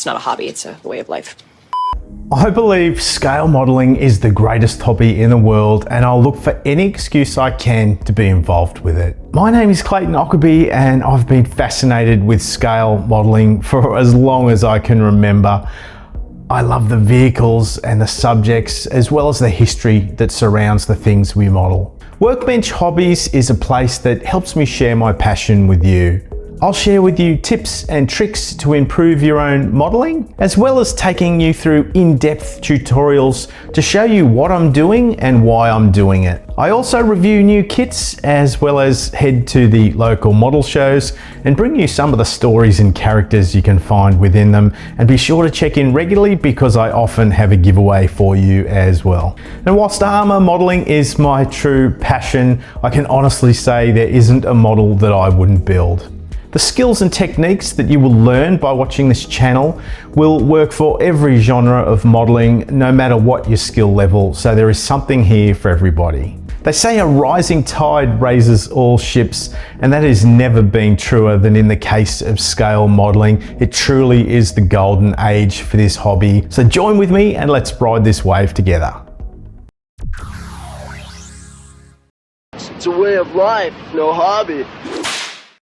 It's not a hobby, it's a way of life. I believe scale modelling is the greatest hobby in the world, and I'll look for any excuse I can to be involved with it. My name is Clayton Ockerby, and I've been fascinated with scale modelling for as long as I can remember. I love the vehicles and the subjects, as well as the history that surrounds the things we model. Workbench Hobbies is a place that helps me share my passion with you. I'll share with you tips and tricks to improve your own modeling, as well as taking you through in-depth tutorials to show you what I'm doing and why I'm doing it. I also review new kits, as well as head to the local model shows and bring you some of the stories and characters you can find within them. And be sure to check in regularly, because I often have a giveaway for you as well. And whilst armor modeling is my true passion, I can honestly say there isn't a model that I wouldn't build. The skills and techniques that you will learn by watching this channel will work for every genre of modeling, no matter what your skill level, so there is something here for everybody. They say a rising tide raises all ships, and that has never been truer than in the case of scale modeling. It truly is the golden age for this hobby. So join with me and let's ride this wave together. It's a way of life, no hobby.